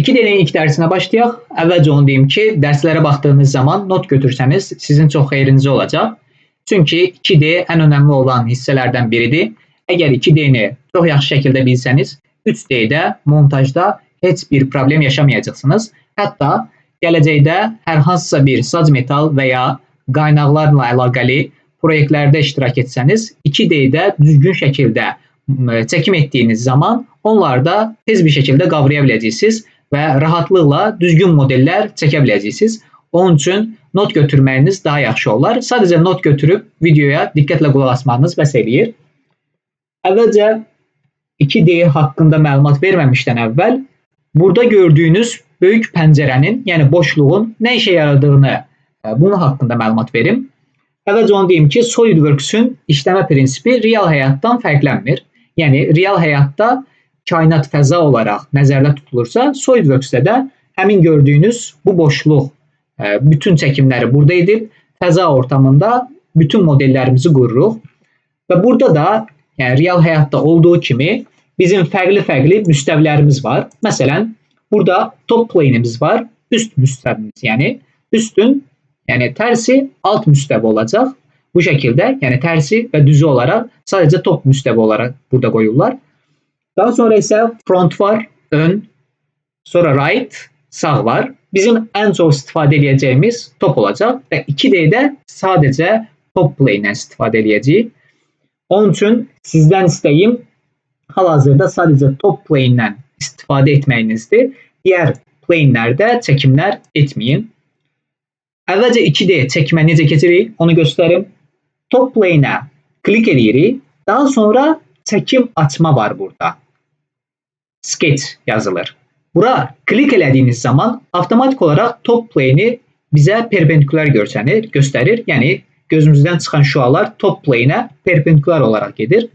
2D'nin ilk dərsinə başlayaq. Əvvəlcə onu deyim ki, dərslərə baxdığınız zaman not götürsəniz sizin çox xeyrinizə olacaq. Çünki 2D ən önəmli olan hissələrdən biridir. Əgər 2D-ni çox yaxşı şəkildə bilsəniz, 3D-də, montajda heç bir problem yaşamayacaqsınız. Hətta gələcəkdə hər hansısa bir sac metal və ya qaynaqlarla əlaqəli proyektlərdə iştirak etsəniz, 2D-də düzgün şəkildə çəkim etdiyiniz zaman onları da tez bir şəkildə qavraya biləcəksiniz və rahatlıqla düzgün modellər çəkə biləcəksiniz. Onun üçün not götürməyiniz daha yaxşı olar. Sadəcə not götürüb videoya diqqətlə qulaq asmanız bəs eləyir. Əvvəlcə 2D haqqında məlumat verməmişdən əvvəl burada gördüyünüz böyük pəncərənin, yəni boşluğun nə işə yaradığını bunun haqqında məlumat verim. Əvvəlcə onu deyim ki, SolidWorks-ün işləmə prinsipi real həyatdan fərqlənmir. Yəni real həyatda kainat fəza olaraq nəzərdə tutulursa, SolidWorks-də də həmin gördüyünüz bu boşluq bütün çəkimləri burada edib, fəza ortamında bütün modellərimizi qururuq. Və burada da yəni real həyatda olduğu kimi bizim fərqli müstəvilərimiz var. Məsələn, burada top plane'imiz var, üst müstəvimiz, yəni üstün, yəni tərsi alt müstəvi olacaq. Bu şəkildə, yəni tərsi və düzü olaraq sadəcə top müstəvi olaraq burada qoyurlar. Daha sonra isə front var, ön, sonra right, sağ var. Bizim ən çox istifadə edəcəyimiz top olacaq və 2D-də sadəcə top plane-dən istifadə edəcəyik. Onun üçün sizdən istəyim hal-hazırda sadəcə top plane-dən istifadə etməyinizdir. Digər plane-lərdə çəkimlər etməyin. Əvvəlcə 2D çəkimə necə keçirik, onu göstərim. Top plane-ə klik edirik. Daha sonra çəkim açma var burada. Sketch yazılır. Bura klik elədiyiniz zaman avtomatik olaraq top plane-i bizə perpendikular göstərir. Yəni gözümüzdən çıxan şüalar top plane-ə perpendikular olaraq gedir.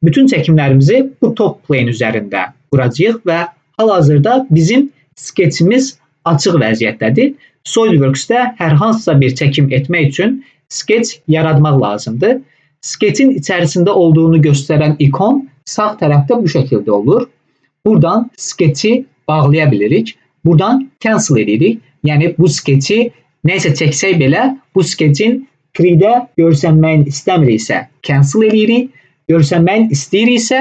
Bütün çəkimlərimizi bu top plane üzərində quracağıq və hal-hazırda bizim sketchimiz açıq vəziyyətdədir. SolidWorks-də hər hansısa bir çəkim etmək üçün sketch yaratmaq lazımdır. Sketchin içərisində olduğunu göstərən ikon sağ tərəfdə bu şəkildə olur. Buradan sketchi bağlaya bilirik. Buradan cancel edirik. Yəni bu sketchi nəysə çəksək belə bu sketchin 3D görsənməyini istəmiriksə cancel edirik. Görsənməyini istəyiriksə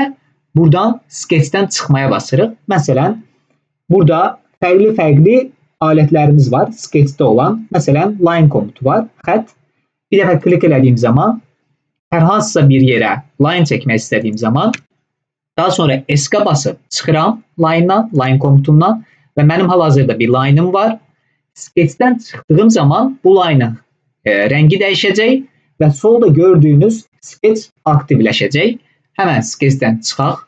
buradan sketchdən çıxmaya basırıq. Məsələn, burada fərqli alətlərimiz var sketchdə olan. Məsələn, line komutu var, xətt. Bir dəfə klik elədiyim zaman hər hansısa bir yerə line çəkmək istədiyim zaman daha sonra S-qa basıb çıxıram line-dan, line komutundan və mənim hal-hazırda bir line-ım var. Sketchdən çıxdığım zaman bu line-ın rəngi dəyişəcək və solda gördüyünüz sketch aktivləşəcək. Həmən sketchdən çıxaq.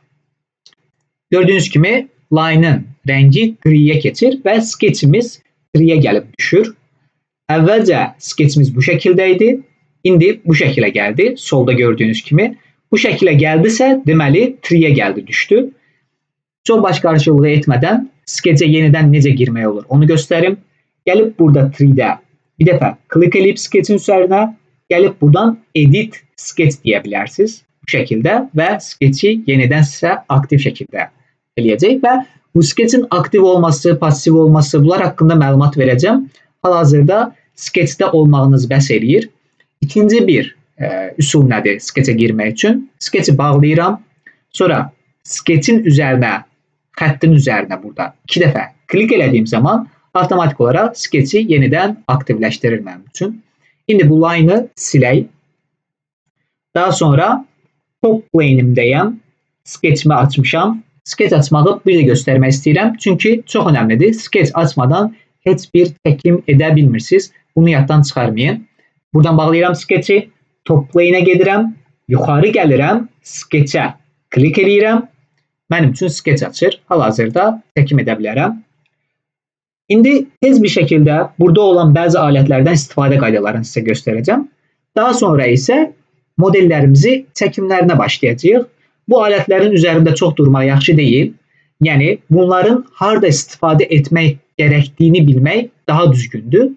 Gördüyünüz kimi line-ın rəngi griyə keçir və sketchimiz griyə gəlib düşür. Əvvəlcə sketchimiz bu şəkildə idi. İndi bu şəkilə gəldi. Solda gördüyünüz kimi. Bu şəkilə gəldisə, deməli 3-yə gəldi, düşdü. Çox baş qarşılığı etmədən sketchə yenidən necə girmək olur, onu göstərim. Gəlib burada 3-də bir dəfə klik edib sketchin üzərinə, gəlib buradan edit sketch deyə bilərsiniz. Bu şəkildə və sketchi yenidən sizə aktiv şəkildə eləyəcək və bu sketchin aktiv olması, pasiv olması, bunlar haqqında məlumat verəcəm. Hal-hazırda sketchdə olmağınız bəs eləyir. İkinci bir üsul nədir sketchə girmək üçün? Sketchi bağlayıram. Sonra sketchin üzərinə, xəttin üzərinə burada 2 dəfə klik elədiyim zaman avtomatik olaraq sketchi yenidən aktivləşdirir mənim üçün. İndi bu line-ı silək. Daha sonra top plane-imdəyəm. Sketchimi açmışam. Sketch açmağı bir də göstərmək istəyirəm. Çünki çox önəmlidir. Sketch açmadan heç bir çəkim edə bilmirsiniz. Bunu yaddan çıxarmayın. Buradan bağlayıram sketchi. Top plane-ə gedirəm. Yuxarı gəlirəm. Sketchə klik edirəm. Mənim üçün sketch açır. Hal-hazırda çəkim edə bilərəm. İndi tez bir şəkildə burada olan bəzi alətlərdən istifadə qaydalarını sizə göstərəcəm. Daha sonra isə modellərimizi çəkimlərinə başlayacağıq. Bu alətlərin üzərində çox durmaq yaxşı deyil. Yəni bunların harda istifadə etmək gərəkdiyini bilmək daha düzgündür.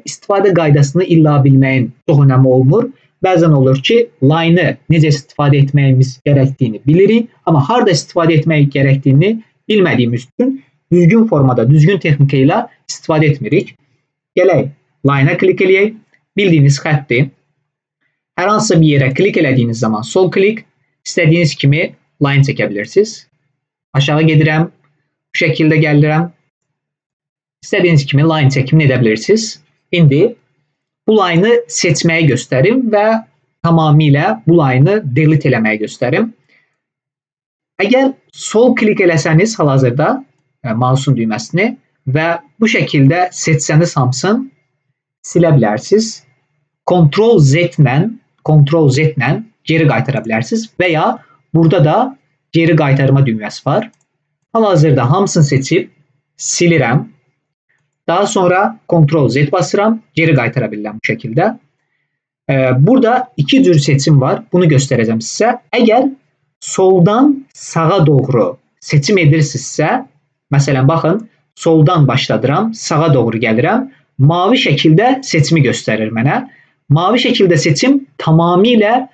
İstifadə qaydasını illa bilməyin çox önəmi olmur. Bəzən olur ki, line-ı necə istifadə etməyimiz gərəkdiyini bilirik, amma harda istifadə etmək gərəkdiyini bilmədiyimiz üçün düzgün formada, düzgün texnika ilə istifadə etmirik. Gələk line-a klik eləyək. Bildiyiniz xəttdir. Hər hansısa bir yerə klik elədiyiniz zaman sol klik, istədiyiniz kimi line çəkə bilirsiniz. Aşağı gedirəm, bu şəkildə gəlirəm. İstədiyiniz kimi line çəkimini edə bilirsiniz. İndi bu line'ı seçməyi göstərim və tamamilə bu line'ı delete eləməyi göstərim. Əgər sol klik eləsəniz hal-hazırda mouse'un düyməsini və bu şəkildə seçsəniz hamısını silə bilərsiniz. Ctrl Z ilə geri qaytara bilərsiniz və ya burada da geri qaytarma düyməsi var. Hal-hazırda hamısını seçib silirəm. Daha sonra Ctrl Z basıram, geri qaytara bilirəm bu şəkildə. Burada iki cür seçim var. Bunu göstərəcəm sizə. Əgər soldan sağa doğru seçim edirsinizsə, məsələn baxın, soldan başladıram, sağa doğru gəlirəm. Mavi şəkildə seçimi göstərir mənə. Mavi şəkildə seçim tamamilə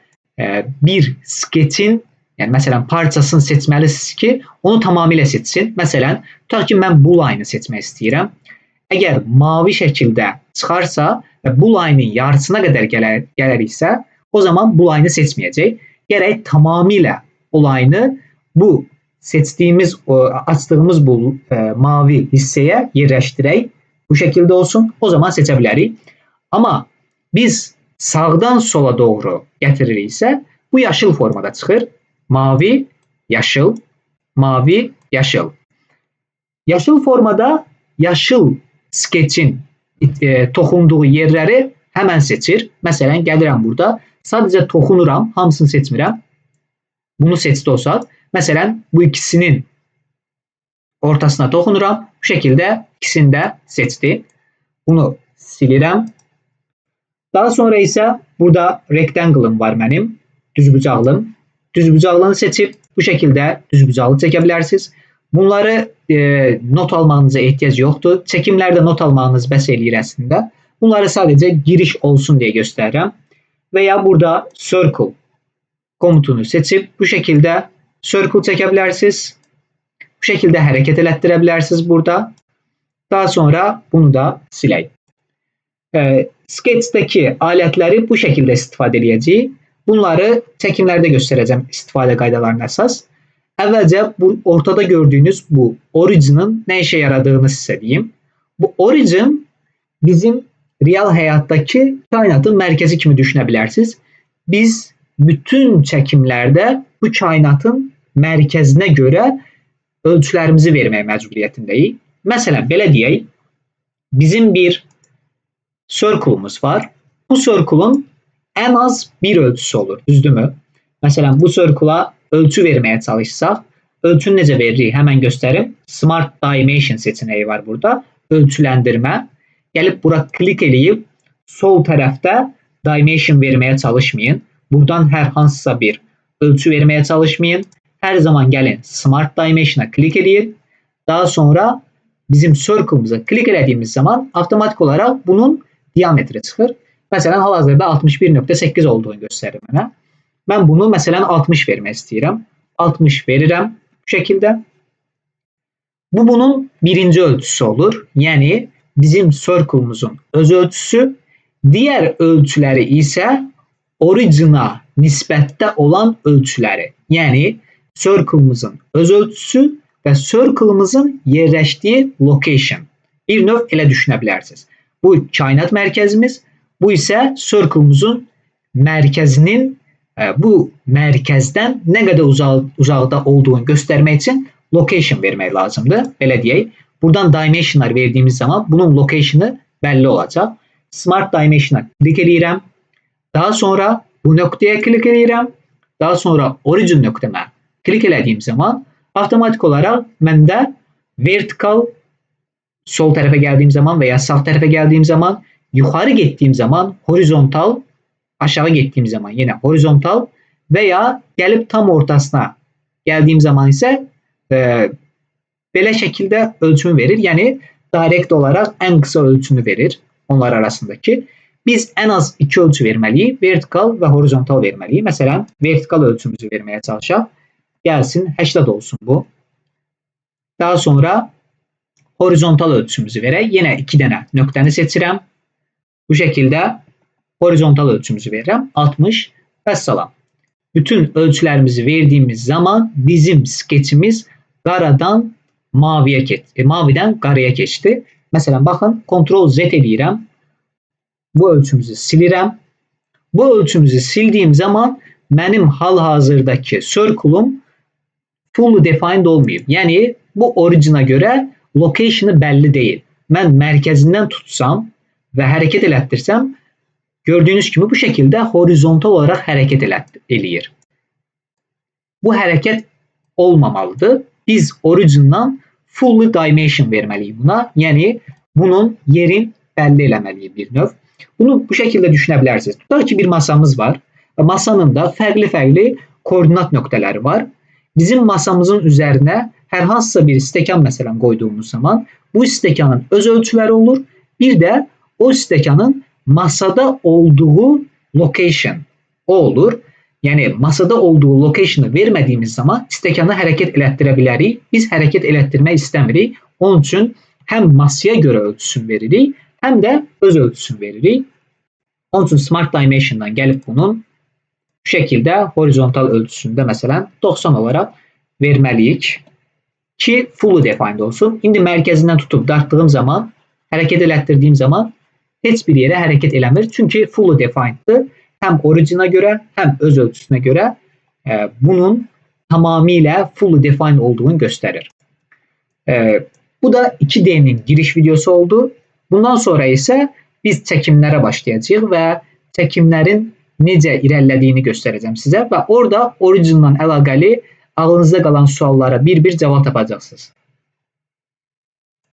bir skeçin, yəni məsələn parçasını seçməlisiniz ki, onu tamamilə seçsin. Məsələn, tutaq ki, mən bu line'ı seçmək istəyirəm. Əgər mavi şəkildə çıxarsa və bu line'in yarısına qədər gələriksə, o zaman bu line'ı seçməyəcək. Gərək tamamilə o line'ı bu seçdiyimiz, açdığımız bu mavi hissəyə yerləşdirək. Bu şəkildə olsun, o zaman seçə bilərik. Amma biz sağdan sola doğru gətiririksə, bu yaşıl formada çıxır. Mavi, yaşıl, mavi, yaşıl. Yaşıl formada yaşıl skeçin toxunduğu yerləri həmən seçir. Məsələn, gəlirəm burada, sadəcə toxunuram, hamısını seçmirəm. Bunu seçdi olsaq, məsələn, bu ikisinin ortasına toxunuram, bu şəkildə ikisini də seçdi. Bunu silirəm. Daha sonra isə burada rectangle'ım var mənim, düzbucaqlım. Düzbucaqlığını seçib bu şəkildə düzbucaqlı çəkə bilərsiniz. Bunları not almağınıza ehtiyac yoxdur. Çəkimlərdə not almağınız bəs eləyir əslində. Bunları sadəcə giriş olsun deyə göstərirəm. Və ya burada circle komutunu seçib bu şəkildə circle çəkə bilərsiniz. Bu şəkildə hərəkət elətdirə bilərsiniz burada. Daha sonra bunu da silək. Sketchdəki alətləri bu şəkildə istifadə edəcəyik. Bunları çəkimlərdə göstərəcəm istifadə qaydalarına əsas. Əvvəlcə bu ortada gördüyünüz bu origin'ın nə işə yaradığını sizə deyim. Bu origin bizim real həyatdakı kainatın mərkəzi kimi düşünə bilərsiniz. Biz bütün çəkimlərdə bu kainatın mərkəzinə görə ölçülərimizi verməyə məcburiyyətindəyik. Məsələn, belə deyək, bizim bir circle'umuz var. Bu circle'un ən az bir ölçüsü olur, düzdürmü? Məsələn, bu circle'a ölçü verməyə çalışsaq, ölçünü necə veririk? Həmən göstərim. Smart Dimension seçeneği var burada. Ölçüləndirmə. Gəlib bura klik eləyib, sol tərəfdə Dimension verməyə çalışmayın. Buradan hər hansısa bir ölçü verməyə çalışmayın. Hər zaman gəlin Smart Dimension'a klik eləyin. Daha sonra bizim circle'ımıza klik elədiyimiz zaman avtomatik olaraq bunun diametri çıxır. Məsələn, hal-hazırda 61.8 olduğunu göstərir mənə. Mən bunu məsələn 60 vermək istəyirəm. 60 verirəm bu şəkildə. Bu bunun birinci ölçüsü olur. Yəni bizim circle'ımızın öz ölçüsü. Digər ölçüləri isə origin'a nisbətdə olan ölçüləri. Yəni circle'ımızın öz ölçüsü və circle'ımızın yerləşdiyi location. Bir növ elə düşünə bilərsiniz. Bu kainat mərkəzimiz, bu isə circle'ımızın mərkəzinin bu mərkəzdən nə qədər uzaqda olduğunu göstərmək üçün location vermək lazımdır. Belə deyək. Buradan dimensionlar verdiyimiz zaman bunun locationu bəlli olacaq. Smart Dimension'a klik eləyirəm. Daha sonra bu nöqtəyə klik eləyirəm. Daha sonra origin nöqtəmə klik elədiyim zaman avtomatik olaraq məndə vertical sol tərəfə gəldiyim zaman və ya sağ tərəfə gəldiyim zaman, yuxarı getdiyim zaman horizontal, aşağı getdiyim zaman yenə horizontal və ya gəlib tam ortasına gəldiyim zaman isə belə şəkildə ölçümü verir. Yəni direkt olaraq ən qısa ölçünü verir onlar arasındakı. Biz ən az 2 ölçü verməliyik. Vertikal və horizontal verməliyik. Məsələn, vertikal ölçümüzü verməyə çalışaq. Gəlsin 80 olsun bu. Daha sonra horizontal ölçümüzü verək. Yenə 2 dənə nöqtəni seçirəm. Bu şəkildə horizontal ölçümüzü verirəm. 60 və salam. Bütün ölçülərimizi verdiyimiz zaman bizim skeçimiz qaradan mavidən qaraya keçdi. Məsələn, baxın, Ctrl-Z edirəm. Bu ölçümüzü silirəm. Bu ölçümüzü sildiyim zaman mənim hal-hazırdakı circle'um fully defined olmayıb. Yəni, bu origina görə location'ı bəlli deyil. Mən mərkəzindən tutsam və hərəkət elətdirsəm, gördüyünüz kimi bu şəkildə horizontal olaraq hərəkət eləyir. Bu hərəkət olmamalıdır. Biz origindan fully dimension verməliyik buna. Yəni, bunun yerin bəlli eləməliyik bir növ. Bunu bu şəkildə düşünə bilərsiniz. Tutaq ki, bir masamız var. Masanın da fərqli-fərqli koordinat nöqtələri var. Bizim masamızın üzərinə hər hansısa bir stəkan məsələn qoyduğumuz zaman bu stəkanın öz ölçüləri olur. Bir də o stəkanın masada olduğu location o olur. Yəni, masada olduğu location'ı vermədiyimiz zaman stəkanı hərəkət elətdirə bilərik. Biz hərəkət elətdirmək istəmirik. Onun üçün həm masaya görə ölçüsünü veririk, həm də öz ölçüsünü veririk. Onun üçün Smart Dimension'dan gəlib bunun bu şəkildə horizontal ölçüsündə məsələn 90 olaraq verməliyik ki, fully defined olsun. İndi mərkəzindən tutub dartdığım zaman, hərəkət elətdirdiyim zaman heç bir yerə hərəkət eləmir. Çünki fully defineddir. Həm origina görə, həm öz ölçüsünə görə bunun tamamilə fully defined olduğunu göstərir. Bu da 2D'nin giriş videosu oldu. Bundan sonra isə biz çəkimlərə başlayacağıq və çəkimlərin necə irəlilədiyini göstərəcəm sizə və orada originla əlaqəli ağlınızda qalan suallara bir-bir cavab tapacaqsınız.